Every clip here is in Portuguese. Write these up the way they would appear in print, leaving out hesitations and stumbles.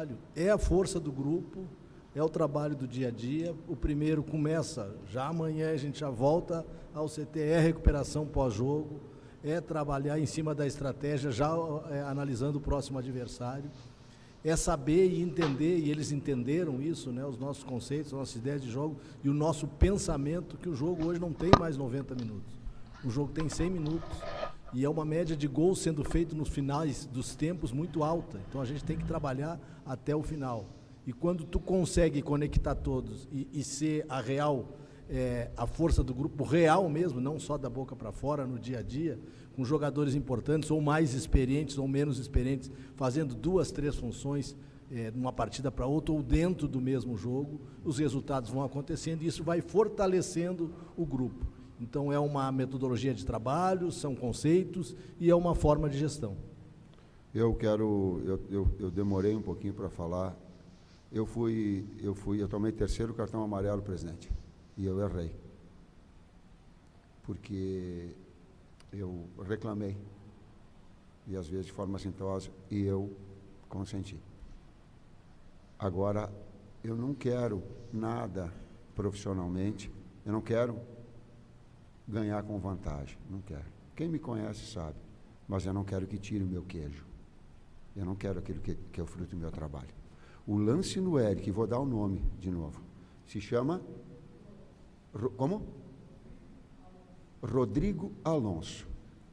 trabalho, é a força do grupo, é o trabalho do dia a dia. O primeiro começa já amanhã, a gente já volta ao CT, é recuperação pós-jogo, é trabalhar em cima da estratégia, já analisando o próximo adversário, é saber e entender, e eles entenderam isso, né, os nossos conceitos, as nossas ideias de jogo e o nosso pensamento, que o jogo hoje não tem mais 90 minutos. O jogo tem 100 minutos. E é uma média de gols sendo feito nos finais dos tempos muito alta. Então a gente tem que trabalhar até o final. E quando tu consegue conectar todos e ser a real, a força do grupo real mesmo, não só da boca para fora no dia a dia, com jogadores importantes ou mais experientes ou menos experientes, fazendo 2, 3 funções numa partida para outra ou dentro do mesmo jogo, os resultados vão acontecendo e isso vai fortalecendo o grupo. Então, é uma metodologia de trabalho, são conceitos e é uma forma de gestão. Eu demorei um pouquinho para falar. Eu tomei 3º cartão amarelo, presidente, e eu errei. Porque eu reclamei, e às vezes de forma assintosa, e eu consenti. Agora, eu não quero nada profissionalmente, eu não quero ganhar com vantagem, não quero. Quem me conhece sabe, mas eu não quero que tire o meu queijo. Eu não quero aquilo que é o fruto do meu trabalho. O lance no Eric, vou dar o nome de novo, se chama, como? Rodrigo Alonso,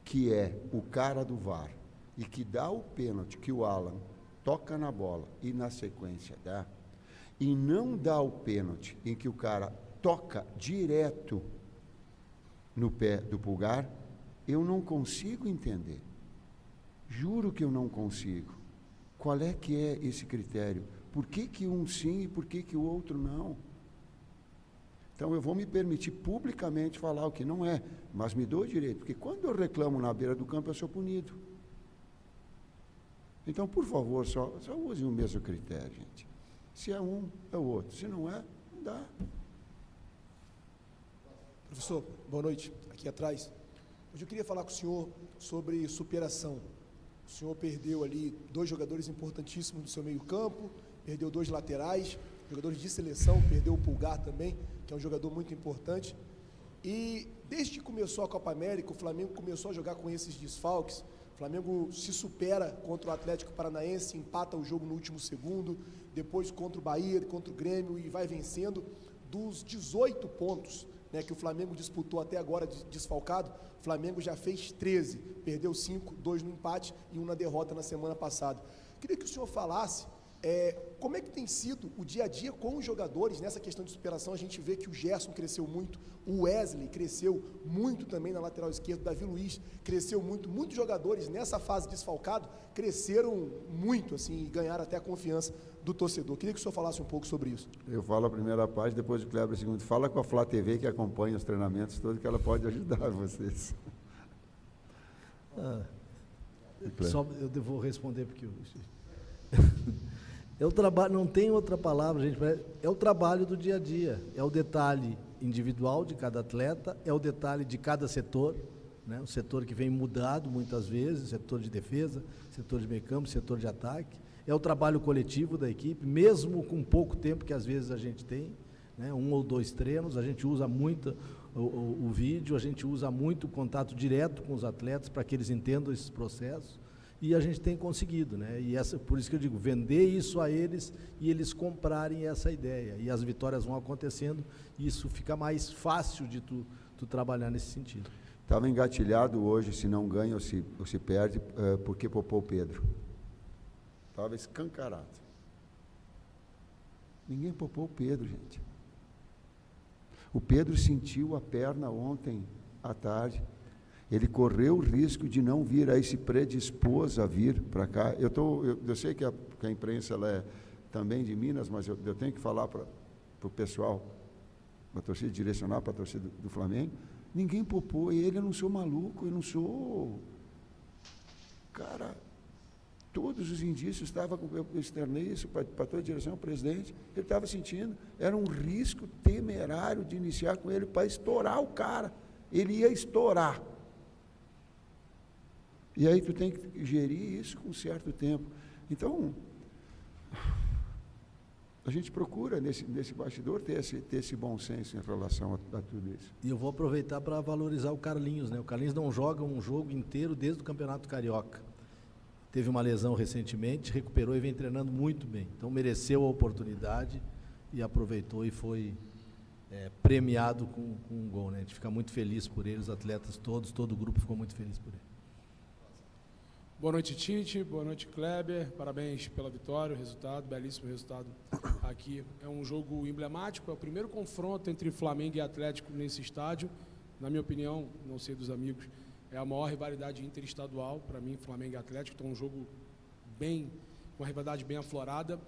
que é o cara do VAR, e que dá o pênalti que o Alan toca na bola e na sequência dá, e não dá o pênalti em que o cara toca direto no pé do Pulgar, eu não consigo entender. Juro que eu não consigo. Qual é que é esse critério? Por que que um sim e por que que o outro não? Então eu vou me permitir publicamente falar o que não é, mas me dou o direito, porque quando eu reclamo na beira do campo eu sou punido. Então, por favor, só use o mesmo critério, gente. Se é um, é o outro. Se não é, não dá. Professor, boa noite. Aqui atrás. Hoje eu queria falar com o senhor sobre superação. O senhor perdeu ali 2 jogadores importantíssimos do seu meio-campo, perdeu 2 laterais, jogadores de seleção, perdeu o Pulgar também, que é um jogador muito importante. E desde que começou a Copa América, o Flamengo começou a jogar com esses desfalques. O Flamengo se supera contra o Atlético Paranaense, empata o jogo no último segundo, depois contra o Bahia, contra o Grêmio e vai vencendo. Dos 18 pontos que o Flamengo disputou até agora desfalcado, o Flamengo já fez 13, perdeu 5, 2 no empate e 1 na derrota na semana passada. Queria que o senhor falasse como é que tem sido o dia a dia com os jogadores nessa questão de superação. A gente vê que o Gerson cresceu muito, o Wesley cresceu muito também na lateral esquerda, o Davi Luiz cresceu muito, muitos jogadores nessa fase desfalcado cresceram muito, assim, e ganharam até a confiança do torcedor. Queria que o senhor falasse um pouco sobre isso. Eu falo a primeira parte, depois o Kleber a segunda. Fala com a Flá TV, que acompanha os treinamentos todos, que ela pode ajudar vocês. Só eu vou responder porque é o trabalho, não tem outra palavra, gente, é o trabalho do dia a dia, é o detalhe individual de cada atleta, é o detalhe de cada setor, né? O setor que vem mudado muitas vezes, setor de defesa, setor de meio campo, setor de ataque, é o trabalho coletivo da equipe, mesmo com pouco tempo que às vezes a gente tem, né? 1 ou 2 treinos, a gente usa muito o vídeo, a gente usa muito o contato direto com os atletas para que eles entendam esses processos. E a gente tem conseguido, né? E por isso que eu digo, vender isso a eles e eles comprarem essa ideia. E as vitórias vão acontecendo e isso fica mais fácil de tu trabalhar nesse sentido. Estava engatilhado hoje, se não ganha ou se perde, porque poupou o Pedro. Estava escancarado. Ninguém poupou o Pedro, gente. O Pedro sentiu a perna ontem à tarde. Ele correu o risco de não vir, aí se predispôs a vir para cá. Eu sei que a imprensa ela é também de Minas, mas eu tenho que falar para o pessoal, para a torcida, direcionar para a torcida do Flamengo. Ninguém poupou ele, eu não sou maluco, eu não sou... Cara, todos os indícios estavam, eu externei isso para toda a direção, o presidente, ele estava sentindo, era um risco temerário de iniciar com ele para estourar o cara. Ele ia estourar. E aí tu tem que gerir isso com um certo tempo. Então, A gente procura, nesse bastidor, ter esse bom senso em relação a tudo isso. E eu vou aproveitar para valorizar o Carlinhos, né? O Carlinhos não joga um jogo inteiro desde o Campeonato Carioca. Teve uma lesão recentemente, recuperou e vem treinando muito bem. Então mereceu a oportunidade e aproveitou e foi premiado com um gol, né? A gente fica muito feliz por ele, os atletas todos, todo o grupo ficou muito feliz por ele. Boa noite, Tite. Boa noite, Kleber. Parabéns pela vitória, o resultado, belíssimo resultado aqui. É um jogo emblemático, é o primeiro confronto entre Flamengo e Atlético nesse estádio. Na minha opinião, não sei dos amigos, é a maior rivalidade interestadual, para mim, Flamengo e Atlético. Então, um jogo uma rivalidade bem aflorada.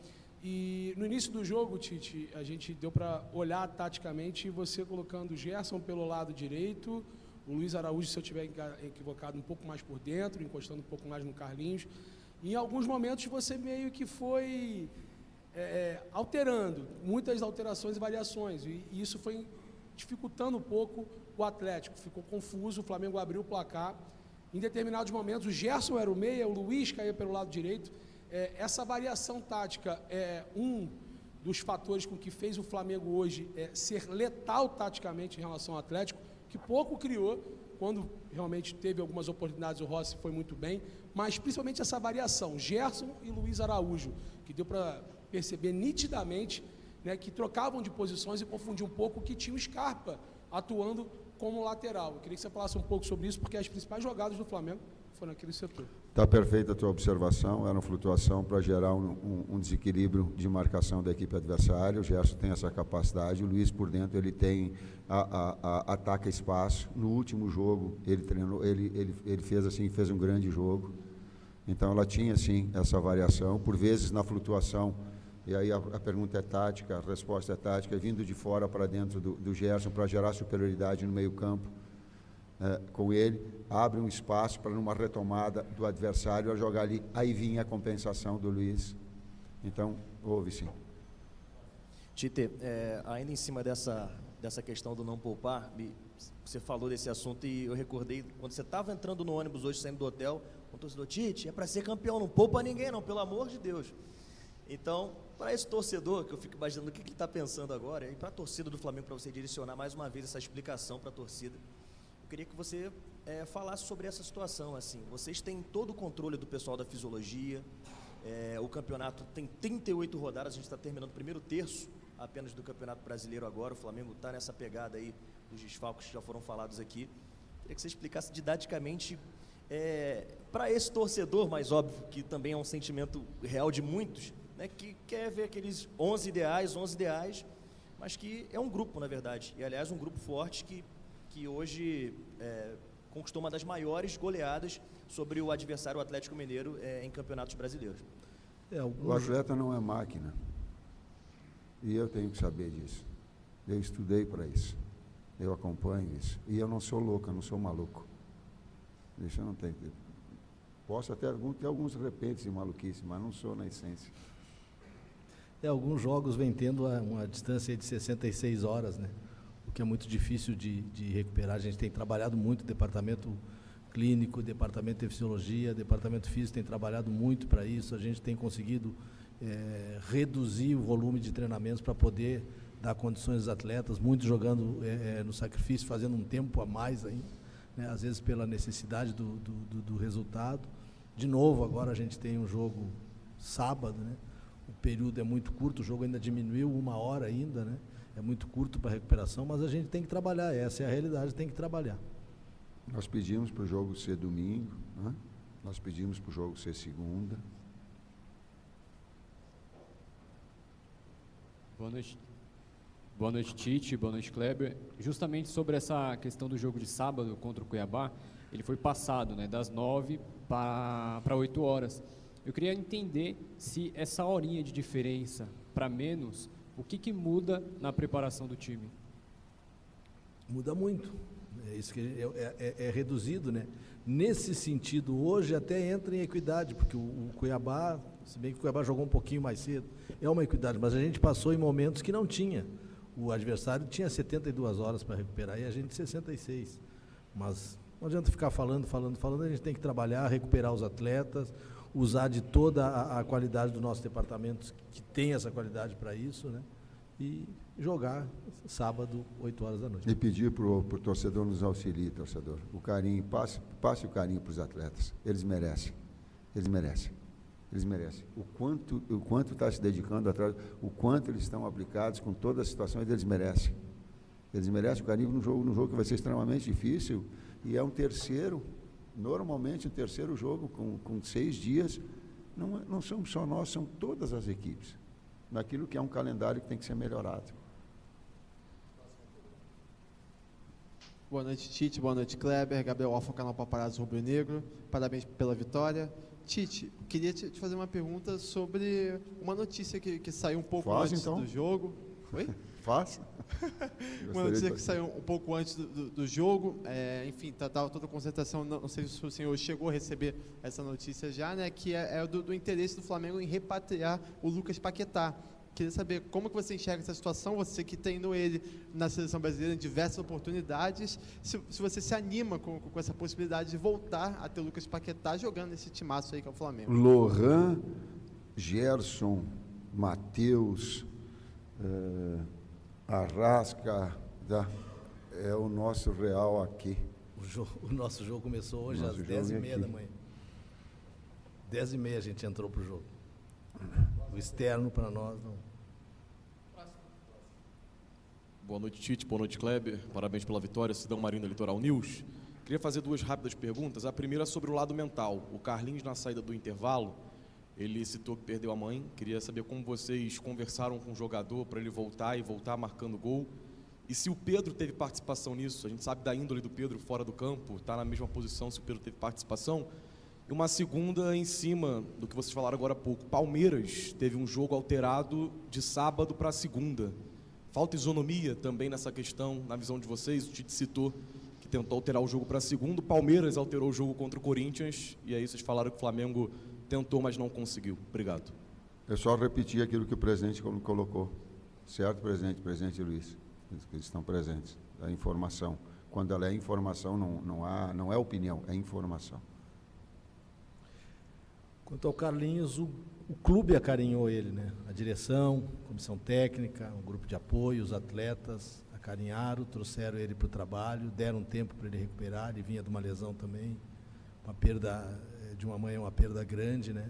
E no início do jogo, Tite, a gente deu para olhar taticamente você colocando o Gerson pelo lado direito, o Luiz Araújo, se eu estiver equivocado, um pouco mais por dentro, encostando um pouco mais no Carlinhos. E em alguns momentos você meio que foi alterando, muitas alterações e variações. E isso foi dificultando um pouco o Atlético. Ficou confuso, o Flamengo abriu o placar. Em determinados momentos, o Gerson era o meia, o Luiz caía pelo lado direito. Essa variação tática é um dos fatores com que fez o Flamengo hoje ser letal taticamente em relação ao Atlético, que pouco criou, quando realmente teve algumas oportunidades, o Rossi foi muito bem, mas principalmente essa variação, Gerson e Luiz Araújo, que deu para perceber nitidamente, né, que trocavam de posições e confundiam um pouco que tinha o Scarpa atuando como lateral. Eu queria que você falasse um pouco sobre isso, porque as principais jogadas do Flamengo foram naquele setor. Está perfeita a tua observação, era uma flutuação para gerar um desequilíbrio de marcação da equipe adversária. O Gerson tem essa capacidade, o Luiz por dentro ele tem ataca espaço. No último jogo ele treinou, ele fez um grande jogo. Então ela tinha sim essa variação, por vezes na flutuação. E aí a pergunta é tática, a resposta é tática, vindo de fora para dentro do Gerson para gerar superioridade no meio-campo. Com ele, abre um espaço para numa retomada do adversário a jogar ali, aí vinha a compensação do Luiz. Então, houve sim. Tite, ainda em cima dessa questão do não poupar, você falou desse assunto e eu recordei, quando você estava entrando no ônibus hoje, saindo do hotel, com o torcedor, Tite, é para ser campeão, não poupa ninguém não, pelo amor de Deus. Então, para esse torcedor, que eu fico imaginando o que ele está pensando agora, e para a torcida do Flamengo, para você direcionar mais uma vez essa explicação para a torcida, eu queria que você falasse sobre essa situação. Assim, vocês têm todo o controle do pessoal da fisiologia, o campeonato tem 38 rodadas, a gente está terminando o primeiro terço apenas do Campeonato Brasileiro agora, o Flamengo está nessa pegada aí dos desfalques que já foram falados aqui. Queria que você explicasse didaticamente para esse torcedor, mais óbvio, que também é um sentimento real de muitos, né, que quer ver aqueles 11 ideais, mas que é um grupo, na verdade, e aliás um grupo forte que hoje conquistou uma das maiores goleadas sobre o adversário, o Atlético Mineiro, em campeonatos brasileiros. O atleta não é máquina, e eu tenho que saber disso. Eu estudei para isso, eu acompanho isso, e eu não sou louco, eu não sou maluco. Isso eu não tenho. Posso até ter alguns repentes de maluquice, mas não sou na essência. Alguns jogos vêm tendo uma distância de 66 horas, né? O que é muito difícil de recuperar. A gente tem trabalhado muito, o departamento clínico, departamento de fisiologia, departamento físico tem trabalhado muito para isso. A gente tem conseguido reduzir o volume de treinamentos para poder dar condições aos atletas, muitos jogando no sacrifício, fazendo um tempo a mais ainda, né? Às vezes pela necessidade do resultado. De novo, agora a gente tem um jogo sábado, né? O período é muito curto, o jogo ainda diminuiu 1 hora ainda, né? É muito curto para a recuperação, mas a gente tem que trabalhar, essa é a realidade, tem que trabalhar. Nós pedimos para o jogo ser domingo, né? Nós pedimos para o jogo ser segunda. Boa noite, Tite, boa noite, Kleber. Justamente sobre essa questão do jogo de sábado contra o Cuiabá, ele foi passado, né, das 9 para 8 horas. Eu queria entender se essa horinha de diferença para menos, o que muda na preparação do time? Muda muito. Isso que é reduzido, né? Nesse sentido, hoje até entra em equidade, porque o Cuiabá, se bem que o Cuiabá jogou um pouquinho mais cedo, é uma equidade, mas a gente passou em momentos que não tinha. O adversário tinha 72 horas para recuperar e a gente 66. Mas não adianta ficar falando, a gente tem que trabalhar, recuperar os atletas. usar de toda a qualidade do nosso departamento, que tem essa qualidade para isso, né? E jogar sábado, 8 horas da noite. E pedir para o torcedor nos auxilie, torcedor. O carinho, passe o carinho para os atletas. Eles merecem. Eles merecem. Eles merecem. O quanto está se dedicando atrás, o quanto eles estão aplicados com todas as situações, eles merecem. Eles merecem o carinho num jogo que vai ser extremamente difícil. E é um terceiro, normalmente um terceiro jogo com 6 dias. Não somos só nós, são todas as equipes. Naquilo que é um calendário que tem que ser melhorado. Boa noite, Tite. Boa noite, Kleber. Gabriel Alfa, canal Paparazzo Rubro Negro. Parabéns pela vitória. Tite, queria te fazer uma pergunta sobre uma notícia que saiu um pouco antes do jogo. Oi? Fácil. Uma notícia que saiu um pouco antes do jogo. Enfim, estava toda a concentração. Não sei se o senhor chegou a receber essa notícia já, né? Que é do interesse do Flamengo em repatriar o Lucas Paquetá. Queria saber como que você enxerga essa situação, você que tem ele na seleção brasileira em diversas oportunidades, se você se anima com essa possibilidade de voltar a ter o Lucas Paquetá jogando esse timaço aí que é o Flamengo. Lohan, Gerson, Matheus, Arrasca, é o nosso real aqui. O nosso jogo começou hoje às 10h30 da manhã. 10h30 a gente entrou para o jogo. O externo para nós não. Boa noite, Tite. Boa noite, Kleber. Parabéns pela vitória. Sidão Marinho da Litoral News. Queria fazer 2 rápidas perguntas. A primeira é sobre o lado mental. O Carlinhos, na saída do intervalo, ele citou que perdeu a mãe. Queria saber como vocês conversaram com o jogador para ele voltar marcando gol. E se o Pedro teve participação nisso. A gente sabe da índole do Pedro fora do campo, está na mesma posição, se o Pedro teve participação. E uma segunda em cima do que vocês falaram agora há pouco. Palmeiras teve um jogo alterado de sábado para segunda. Falta isonomia também nessa questão, na visão de vocês? O Tite citou que tentou alterar o jogo para segunda. O Palmeiras alterou o jogo contra o Corinthians. E aí vocês falaram que o Flamengo tentou, mas não conseguiu. Obrigado. Eu só repeti aquilo que o presidente colocou. Certo, presidente Luiz? Eles estão presentes. A informação. Quando ela é informação, não é opinião, é informação. Quanto ao Carlinhos, o clube acarinhou ele, né? A direção, a comissão técnica, o grupo de apoio, os atletas acarinharam, trouxeram ele para o trabalho, deram tempo para ele recuperar, ele vinha de uma lesão também, uma perda de uma mãe, uma perda grande, né?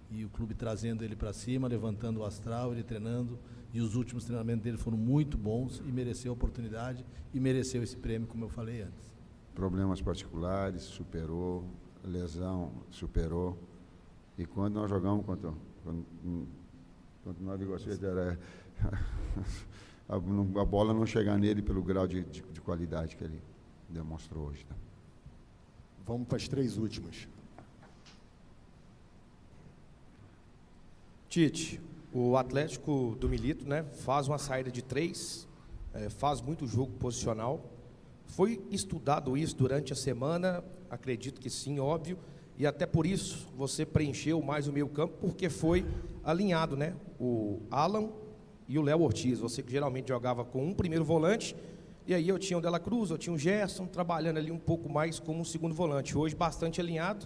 E o clube trazendo ele para cima, levantando o astral, ele treinando, e os últimos treinamentos dele foram muito bons e mereceu a oportunidade e mereceu esse prêmio, como eu falei antes. Problemas particulares, superou, lesão, superou. E quando nós jogamos contra nós negociamos, a bola não chegar nele pelo grau de qualidade que ele demonstrou hoje. Tá? Vamos para as 3 últimas. Tite, o Atlético do Milito, né, faz uma saída de 3, faz muito jogo posicional. Foi estudado isso durante a semana? Acredito que sim, óbvio. E até por isso você preencheu mais o meio campo, porque foi alinhado, né? O Alan e o Léo Ortiz. Você que geralmente jogava com um primeiro volante, e aí eu tinha o Dela Cruz, eu tinha o Gerson, trabalhando ali um pouco mais como um segundo volante. Hoje bastante alinhado,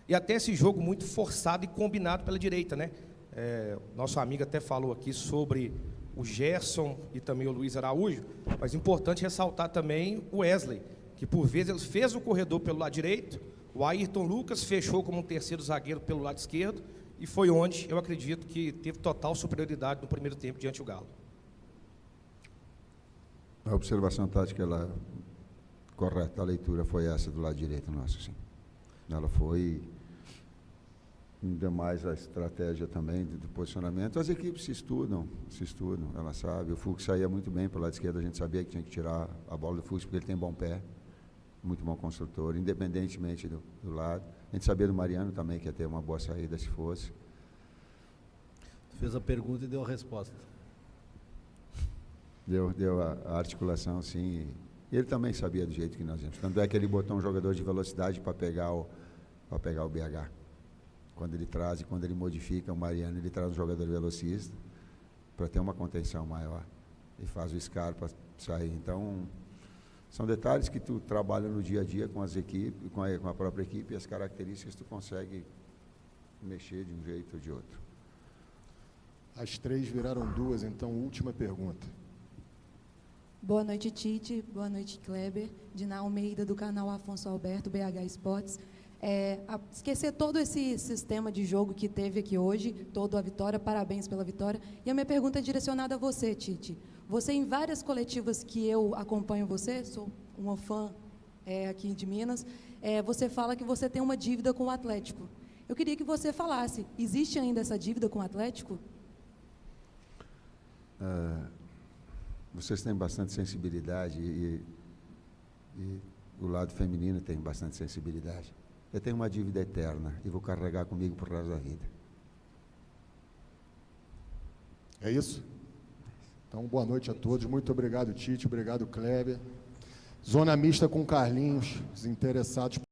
e até esse jogo muito forçado e combinado pela direita, né? Nosso amigo até falou aqui sobre o Gerson e também o Luiz Araújo, mas importante ressaltar também o Wesley, que por vezes ele fez o corredor pelo lado direito. O Ayrton Lucas fechou como um terceiro zagueiro pelo lado esquerdo e foi onde eu acredito que teve total superioridade no primeiro tempo diante do Galo. A observação tática, ela correta, a leitura foi essa do lado direito nosso, sim. Ela foi, ainda mais a estratégia também do posicionamento. As equipes se estudam, ela sabe. O Fux saía muito bem pelo lado esquerdo, a gente sabia que tinha que tirar a bola do Fux porque ele tem bom pé. Muito bom construtor, independentemente do lado. A gente sabia do Mariano também, que ia ter uma boa saída se fosse. Fez a pergunta e deu a resposta. Deu a articulação, sim. E ele também sabia do jeito que nós íamos. Tanto é que ele botou um jogador de velocidade para pegar o BH. Quando ele modifica o Mariano, ele traz um jogador velocista para ter uma contenção maior. E faz o Scarpa sair. Então, são detalhes que tu trabalha no dia a dia com as equipes, com a própria equipe, e as características tu consegue mexer de um jeito ou de outro. As 3 viraram 2, então última pergunta. Boa noite, Tite. Boa noite, Kleber. Dina Almeida, do canal Afonso Alberto, BH Esportes. Esquecer todo esse sistema de jogo que teve aqui hoje, toda a vitória, parabéns pela vitória. E a minha pergunta é direcionada a você, Tite. Você, em várias coletivas que eu acompanho você, sou uma fã aqui de Minas, você fala que você tem uma dívida com o Atlético. Eu queria que você falasse, existe ainda essa dívida com o Atlético? Vocês têm bastante sensibilidade e o lado feminino tem bastante sensibilidade. Eu tenho uma dívida eterna e vou carregar comigo por resto da vida. É isso? Então, boa noite a todos. Muito obrigado, Tite. Obrigado, Kleber. Zona mista com Carlinhos. Os interessados